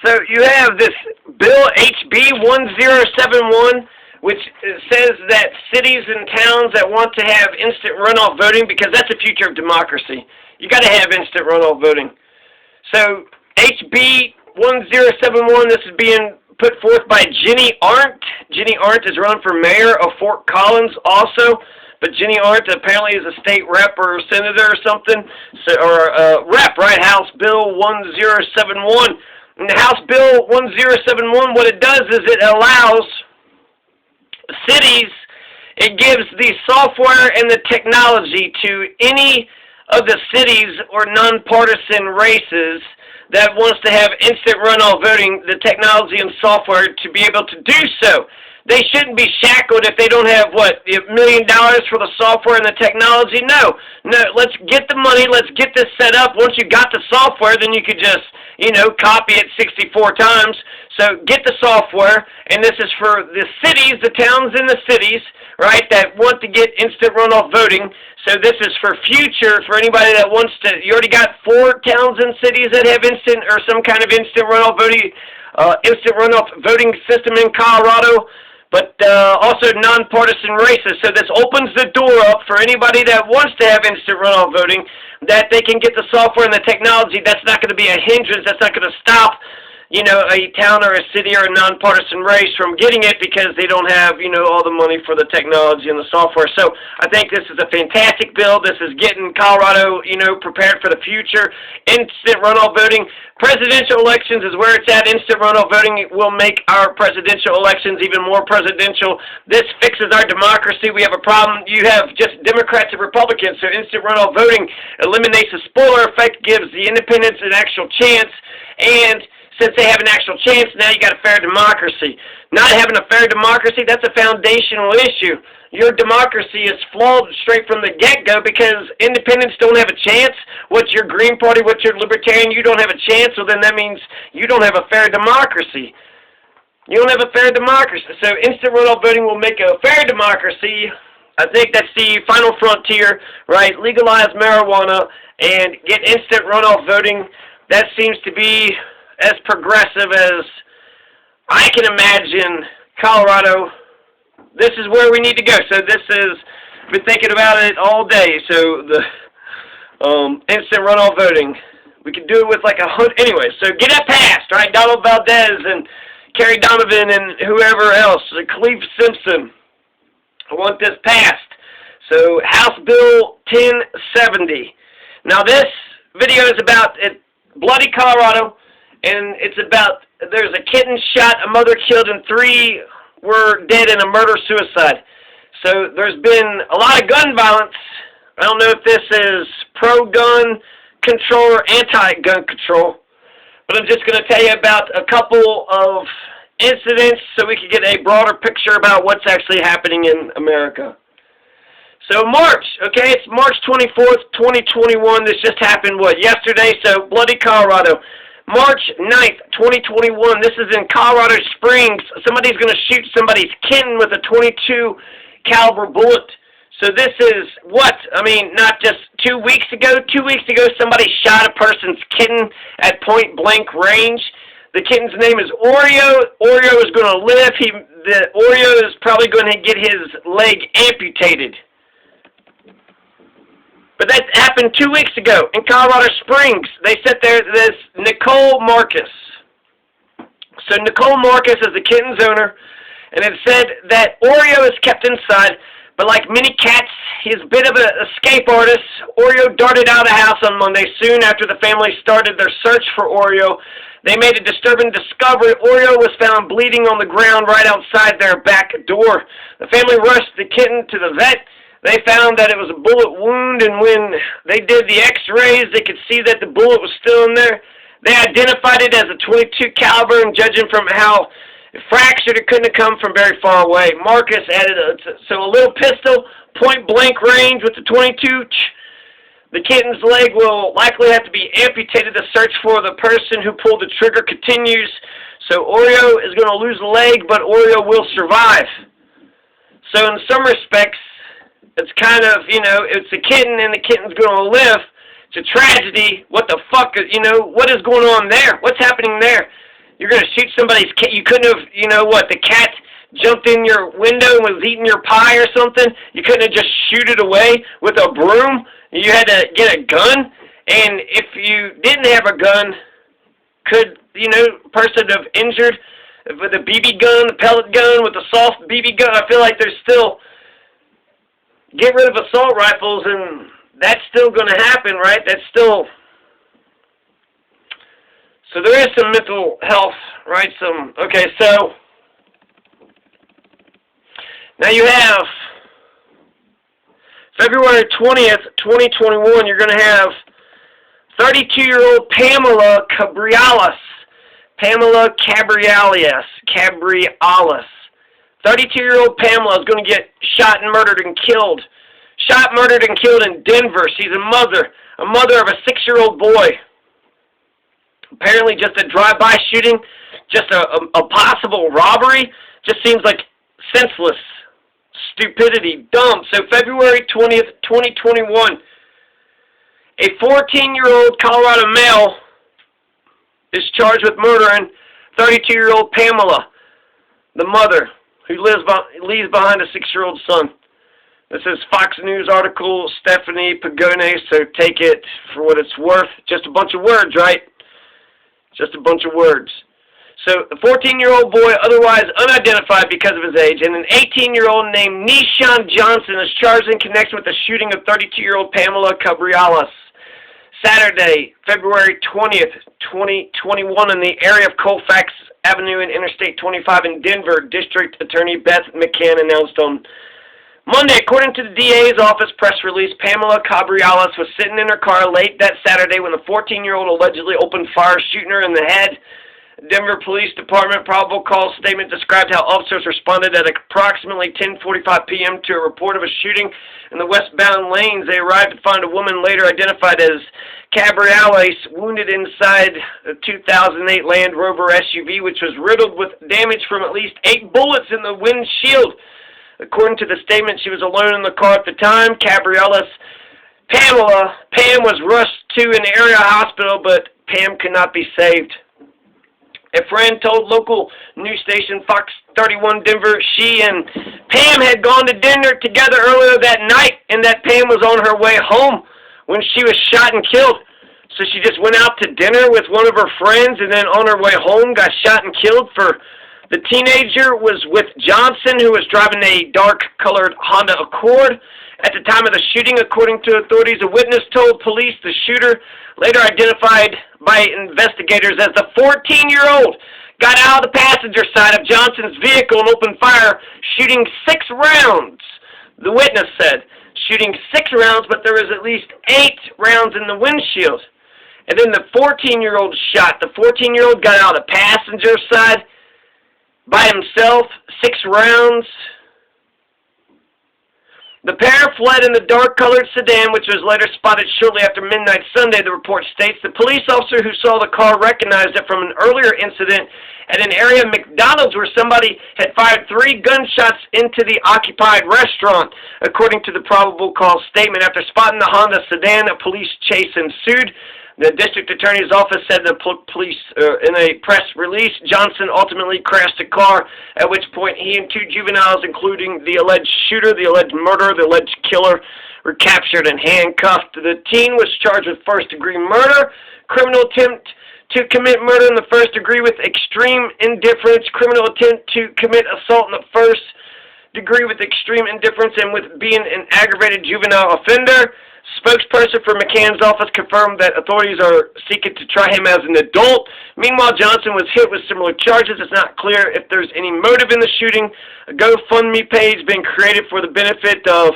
So you have this bill HB 1071, which says that cities and towns that want to have instant runoff voting, because that's the future of democracy, you got to have instant runoff voting. So HB 1071, this is being put forth by Jenny Arndt. Jenny Arndt is run for mayor of Fort Collins also. But Jenny Arndt apparently is a state rep or senator or something, or rep, right? House Bill 1071. And House Bill 1071, what it does is it allows cities, it gives the software and the technology to any of the cities or nonpartisan races that wants to have instant runoff voting, the technology and software to be able to do so. They shouldn't be shackled if they don't have, what, $1 million for the software and the technology? No, let's get the money, let's get this set up. Once you got the software, then you could just, copy it 64 times. So get the software, and this is for the cities, the towns and the cities, right, that want to get instant runoff voting. So this is for future, for anybody that wants to. You already got 4 towns and cities that have instant or some kind of instant runoff voting system in Colorado. But also nonpartisan races. So this opens the door up for anybody that wants to have instant runoff voting, that they can get the software and the technology. That's not going to be a hindrance. That's not going to stop, a town or a city or a nonpartisan race from getting it because they don't have, all the money for the technology and the software. So I think this is a fantastic bill. This is getting Colorado, prepared for the future. Instant runoff voting. Presidential elections is where it's at. Instant runoff voting will make our presidential elections even more presidential. This fixes our democracy. We have a problem. You have just Democrats and Republicans, so instant runoff voting eliminates the spoiler effect, gives the independents an actual chance, and since they have an actual chance, now you got a fair democracy. Not having a fair democracy, that's a foundational issue. Your democracy is flawed straight from the get-go because independents don't have a chance. What's your Green Party? What's your Libertarian? You don't have a chance, so then that means you don't have a fair democracy. You don't have a fair democracy. So instant runoff voting will make a fair democracy. I think that's the final frontier, right? Legalize marijuana and get instant runoff voting. That seems to be as progressive as I can imagine Colorado. This is where we need to go. So this is, I've been thinking about it all day. So the instant runoff voting, we could do it with like 100. Anyway, so get it passed, right? Donald Valdez and Kerry Donovan and whoever else, Khalif Simpson. I want this passed. So House Bill 1070. Now this video is about bloody Colorado. And it's about, there's a kitten shot, a mother killed, and 3 were dead in a murder-suicide. So there's been a lot of gun violence. I don't know if this is pro-gun control or anti-gun control. But I'm just going to tell you about a couple of incidents so we can get a broader picture about what's actually happening in America. So March, okay, it's March 24th, 2021. This just happened, yesterday? So bloody Colorado. March 9th, 2021, this is in Colorado Springs. Somebody's going to shoot somebody's kitten with a .22 caliber bullet. So this is not just 2 weeks ago. 2 weeks ago, somebody shot a person's kitten at point-blank range. The kitten's name is Oreo. Oreo is going to live. Oreo is probably going to get his leg amputated. But that happened 2 weeks ago in Colorado Springs. They said this Nicole Marcus. So Nicole Marcus is the kitten's owner, and it said that Oreo is kept inside, but like many cats, he's a bit of an escape artist. Oreo darted out of the house on Monday soon after the family started their search for Oreo. They made a disturbing discovery. Oreo was found bleeding on the ground right outside their back door. The family rushed the kitten to the vet. They found that it was a bullet wound, and when they did the x-rays, they could see that the bullet was still in there. They identified it as a .22 caliber, and judging from how it fractured, it couldn't have come from very far away. Marcus added a little pistol, point-blank range with the .22. The kitten's leg will likely have to be amputated. The search for the person who pulled the trigger continues. So Oreo is going to lose a leg, but Oreo will survive. So in some respects, it's kind of, it's a kitten and the kitten's going to live. It's a tragedy. What the fuck, what is going on there? What's happening there? You're going to shoot somebody's cat. You couldn't have, you know what, the cat jumped in your window and was eating your pie or something. You couldn't have just shoot it away with a broom. You had to get a gun. And if you didn't have a gun, could, you know, person have injured with a BB gun, a pellet gun, with a soft BB gun? I feel like there's still, get rid of assault rifles, and that's still going to happen, right? That's still, so there is some mental health, right? Okay, so now you have February 20th, 2021, you're going to have 32-year-old Pamela Cabriales. Pamela Cabriales. 32-year-old Pamela is going to get shot and murdered and killed. Shot, murdered, and killed in Denver. She's a mother of a 6-year-old boy. Apparently just a drive-by shooting, just a possible robbery. Just seems like senseless stupidity, dumb. So February 20th, 2021, a 14-year-old Colorado male is charged with murdering 32-year-old Pamela, the mother, who leaves behind a 6-year-old son. This is Fox News article, Stephanie Pagone, so take it for what it's worth. Just a bunch of words, right? Just a bunch of words. So, a 14-year-old boy, otherwise unidentified because of his age, and an 18-year-old named Nishan Johnson is charged in connection with the shooting of 32-year-old Pamela Cabriales. Saturday, February 20th, 2021, in the area of Colfax Avenue and Interstate 25 in Denver, District Attorney Beth McCann announced on Monday. According to the DA's office press release, Pamela Cabriales was sitting in her car late that Saturday when the 14-year-old allegedly opened fire, shooting her in the head. Denver Police Department probable cause statement described how officers responded at approximately 10:45 p.m. to a report of a shooting in the westbound lanes. They arrived to find a woman later identified as Cabriales wounded inside a 2008 Land Rover SUV, which was riddled with damage from at least 8 bullets in the windshield. According to the statement, she was alone in the car at the time. Pam was rushed to an area hospital, but Pam could not be saved. A friend told local news station Fox 31 Denver she and Pam had gone to dinner together earlier that night, and that Pam was on her way home when she was shot and killed. So she just went out to dinner with one of her friends, and then on her way home got shot and killed. The teenager was with Johnson, who was driving a dark-colored Honda Accord. At the time of the shooting, according to authorities, a witness told police the shooter, later identified by investigators as the 14-year-old, got out of the passenger side of Johnson's vehicle and opened fire, shooting 6 rounds. The witness said, shooting 6 rounds, but there was at least 8 rounds in the windshield. And then the 14-year-old shot. The 14-year-old got out of the passenger side by himself, 6 rounds. The pair fled in the dark-colored sedan, which was later spotted shortly after midnight Sunday, the report states. The police officer who saw the car recognized it from an earlier incident at an area McDonald's where somebody had fired 3 gunshots into the occupied restaurant. According to the probable cause statement, after spotting the Honda sedan, a police chase ensued. The district attorney's office said the police, in a press release, Johnson ultimately crashed a car, at which point he and 2 juveniles, including the alleged shooter, the alleged murderer, the alleged killer, were captured and handcuffed. The teen was charged with first-degree murder, criminal attempt to commit murder in the first degree with extreme indifference, criminal attempt to commit assault in the first degree with extreme indifference, and with being an aggravated juvenile offender. Spokesperson for McCann's office confirmed that authorities are seeking to try him as an adult. Meanwhile, Johnson was hit with similar charges. It's not clear if there's any motive in the shooting. A GoFundMe page being created for the benefit of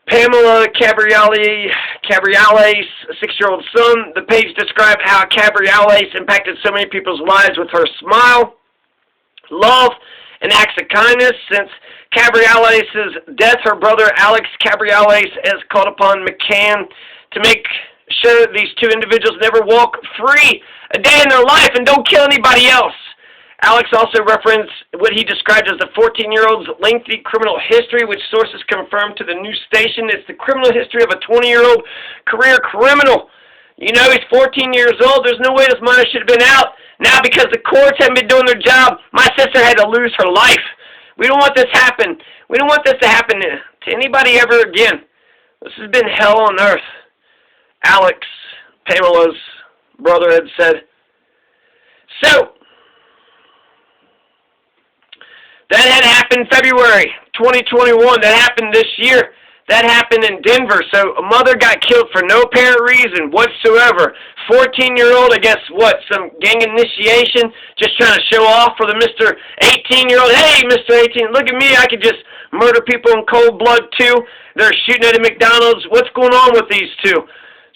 Pamela Cabriales, 6-year-old son. The page described how Cabriales impacted so many people's lives with her smile, love, and acts of kindness. Since Cabriales' death, her brother Alex Cabriales has called upon McCann to make sure that these 2 individuals never walk free a day in their life and don't kill anybody else. Alex also referenced what he described as the 14-year-old's lengthy criminal history, which sources confirmed to the news station. It's the criminal history of a 20-year-old career criminal. You know, he's 14 years old. There's no way this minor should have been out Now because the courts haven't been doing their job, my sister had to lose her life. We don't want this to happen. We don't want this to happen to anybody ever again. This has been hell on earth. Alex, Pamela's brother, had said. So, that had happened February 2021. That happened this year. That happened in Denver. So a mother got killed for no apparent reason whatsoever. 14-year-old, I guess, what, some gang initiation, just trying to show off for the Mr. 18-year-old. Hey, Mr. 18, look at me. I could just murder people in cold blood, too. They're shooting at a McDonald's. What's going on with these two?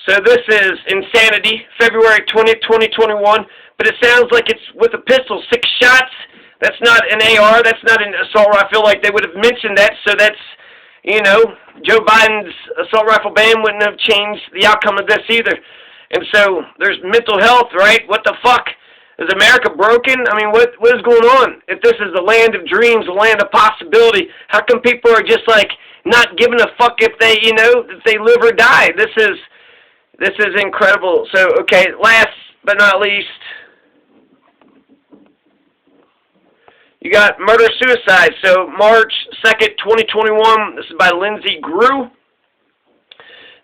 So this is insanity, February 20th, 2021. But it sounds like it's with a pistol, 6 shots. That's not an AR. That's not an assault rifle. I feel like they would have mentioned that, so that's, you know, Joe Biden's assault rifle ban wouldn't have changed the outcome of this either. And so there's mental health, right? What the fuck? Is America broken? I mean, what is going on? If this is the land of dreams, the land of possibility, how come people are just like not giving a fuck if they, you know, if they live or die? This is incredible. So, okay, last but not least, you got murder-suicide. So March 2nd, 2021, this is by Lindsay Grew.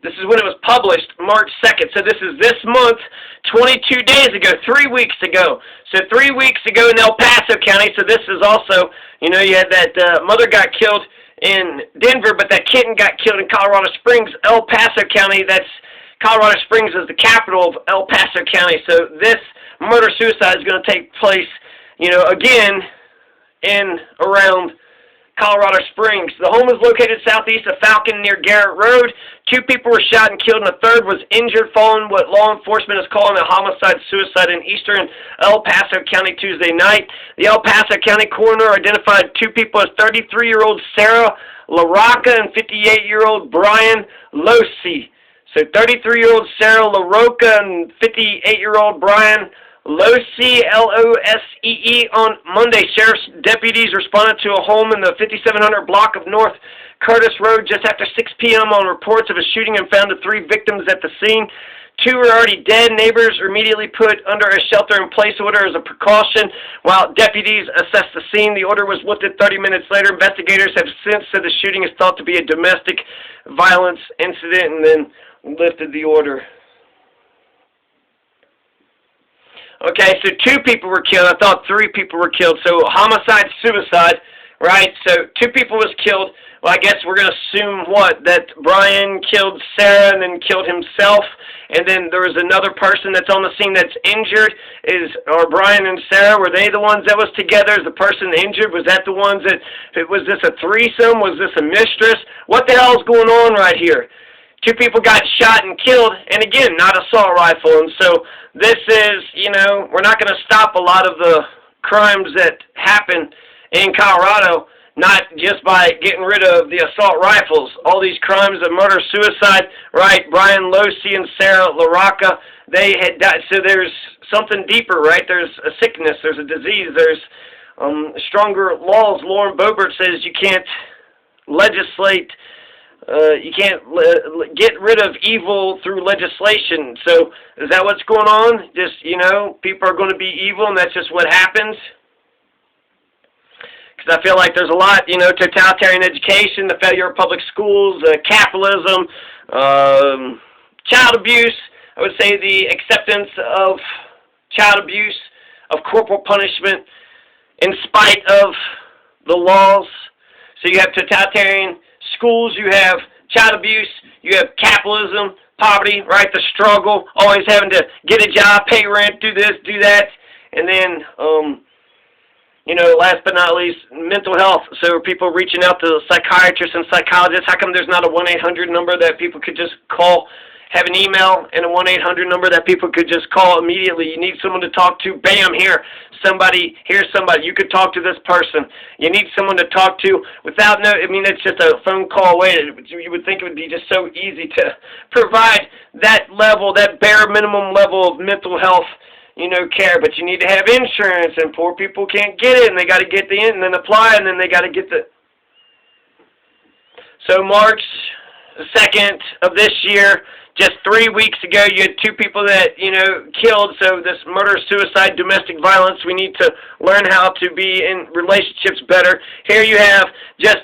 This is when it was published, March 2nd. So this is this month, 22 days ago, 3 weeks ago. So 3 weeks ago in El Paso County. So this is also, you know, you had that mother got killed in Denver, but that kitten got killed in Colorado Springs, El Paso County. That's Colorado Springs is the capital of El Paso County. So this murder-suicide is going to take place, you know, again, in around Colorado Springs. The home is located southeast of Falcon near Garrett Road. 2 people were shot and killed, and a third was injured following what law enforcement is calling a homicide-suicide in eastern El Paso County Tuesday night. The El Paso County coroner identified 2 people as 33-year-old Sarah LaRocca and 58-year-old Brian Losey. So 33-year-old Sarah LaRocca and 58-year-old Brian Losey, L-O-S-E-E, on Monday. Sheriff's deputies responded to a home in the 5700 block of North Curtis Road just after 6 p.m. on reports of a shooting and found the 3 victims at the scene. 2 were already dead. Neighbors were immediately put under a shelter-in-place order as a precaution while deputies assessed the scene. The order was lifted 30 minutes later. Investigators have since said the shooting is thought to be a domestic violence incident and then lifted the order. Okay, so 2 people were killed. I thought 3 people were killed. So homicide-suicide, right? So 2 people was killed. Well, I guess we're going to assume what? That Brian killed Sarah and then killed himself. And then there was another person that's on the scene that's injured. Are Brian and Sarah, were they the ones that was together? Is the person injured? Was that the ones that, was this a threesome? Was this a mistress? What the hell is going on right here? 2 people got shot and killed, and again, not assault rifle. And so this is, you know, we're not going to stop a lot of the crimes that happen in Colorado, not just by getting rid of the assault rifles. All these crimes of murder, suicide, right? Brian Losey and Sarah LaRocca, they had died. So there's something deeper, right? There's a sickness, there's a disease, there's stronger laws. Lauren Boebert says you can't legislate. You can't get rid of evil through legislation. So is that what's going on? Just, you know, people are going to be evil and that's just what happens? Because I feel like there's a lot, you know, totalitarian education, the failure of public schools, capitalism, child abuse. I would say the acceptance of child abuse, of corporal punishment in spite of the laws. So you have totalitarian schools, you have child abuse, you have capitalism, poverty, right, the struggle, always having to get a job, pay rent, do this, do that, and then, you know, last but not least, mental health. So are people reaching out to psychiatrists and psychologists? How come there's not a 1-800 number that people could just call, have an email, and a 1-800 number that people could just call immediately? You need someone to talk to, bam, here. Somebody, here's somebody. You could talk to this person. You need someone to talk to without no, I mean, it's just a phone call away. You would think it would be just so easy to provide that level, that bare minimum level of mental health, you know, care. But you need to have insurance, and poor people can't get it, and they got to get the and then apply, and then they got to get the. So March 2nd of this year, just 3 weeks ago, you had 2 people that, killed. So this murder, suicide, domestic violence, we need to learn how to be in relationships better. Here you have just,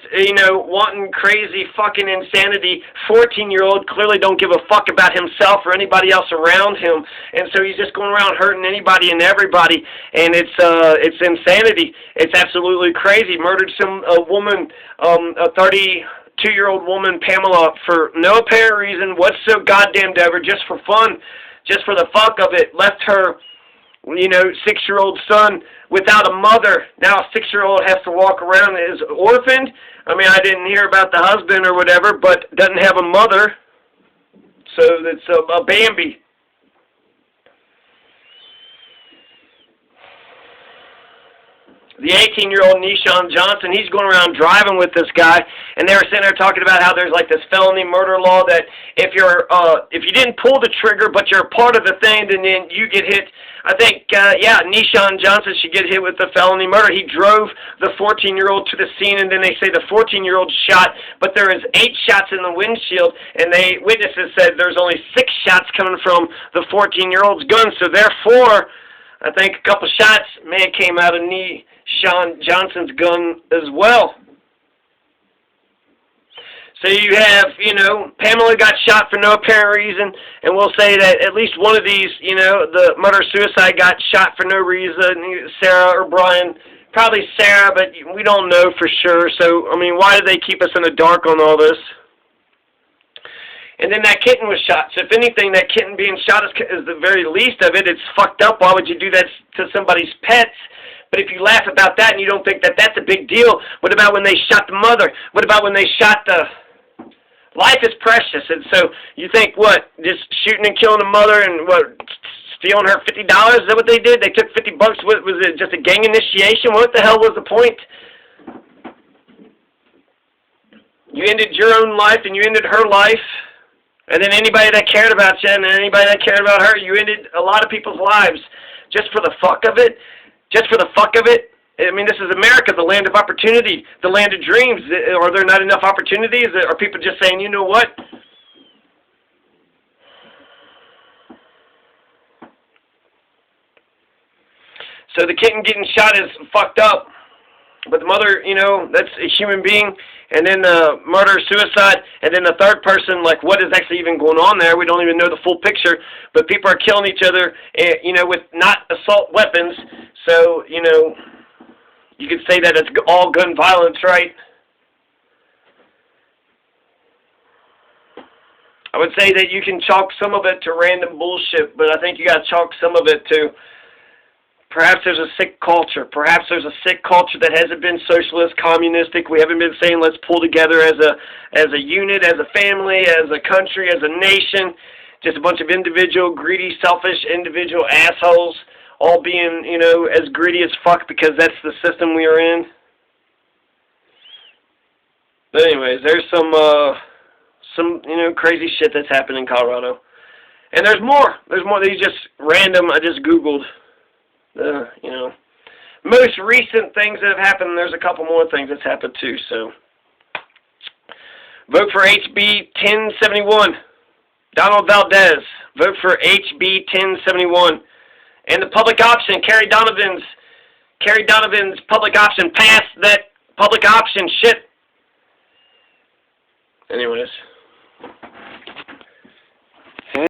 wanting crazy fucking insanity. 14-year-old clearly don't give a fuck about himself or anybody else around him. And so he's just going around hurting anybody and everybody. And it's insanity. It's absolutely crazy. Murdered a woman, a 32-year-old woman, Pamela, for no apparent reason whatsoever, just for fun, just for the fuck of it. Left her, 6-year-old son without a mother. Now a 6-year-old has to walk around as orphaned. I mean, I didn't hear about the husband or whatever, but doesn't have a mother. So it's a Bambi. The 18-year-old Nishan Johnson, he's going around driving with this guy, and they were sitting there talking about how there's like this felony murder law that if you didn't pull the trigger but you're a part of the thing, then you get hit. I think, Nishan Johnson should get hit with the felony murder. He drove the 14-year-old to the scene, and then they say the 14-year-old shot, but there is 8 shots in the windshield, and witnesses said there's only 6 shots coming from the 14-year-old's gun. So therefore, I think a couple shots may have came out of Nishan Johnson's gun as well. So you have, Pamela got shot for no apparent reason, and we'll say that at least one of these, the murder-suicide got shot for no reason, Sarah or Brian. Probably Sarah, but we don't know for sure. So, I mean, why do they keep us in the dark on all this? And then that kitten was shot. So if anything, that kitten being shot is the very least of it. It's fucked up. Why would you do that to somebody's pets? But if you laugh about that and you don't think that that's a big deal, what about when they shot the mother? What about when they shot the... Life is precious, and so you think, what, just shooting and killing the mother and, what, stealing her $50? Is that what they did? They took $50. What, was it just a gang initiation? What the hell was the point? You ended your own life and you ended her life, and then anybody that cared about you and anybody that cared about her, you ended a lot of people's lives just for the fuck of it. Just for the fuck of it. I mean, this is America, the land of opportunity, the land of dreams. Are there not enough opportunities? Are people just saying, you know what? So the kitten getting shot is fucked up. But the mother, that's a human being. And then the murder, suicide. And then the third person, like, what is actually even going on there? We don't even know the full picture. But people are killing each other, with not assault weapons. So, you could say that it's all gun violence, right? I would say that you can chalk some of it to random bullshit, but I think you got to chalk some of it to perhaps there's a sick culture. Perhaps there's a sick culture that hasn't been socialist, communistic. We haven't been saying let's pull together as a unit, as a family, as a country, as a nation. Just a bunch of individual, greedy, selfish, individual assholes. All being, as greedy as fuck because that's the system we are in. But anyways, there's some crazy shit that's happened in Colorado. And there's more. There's more. These just random, I just Googled, most recent things that have happened. There's a couple more things that's happened too, so. Vote for HB 1071. Donald Valdez. Vote for HB 1071. And the public option, Kerry Donovan's public option, passed that public option shit. Anyways.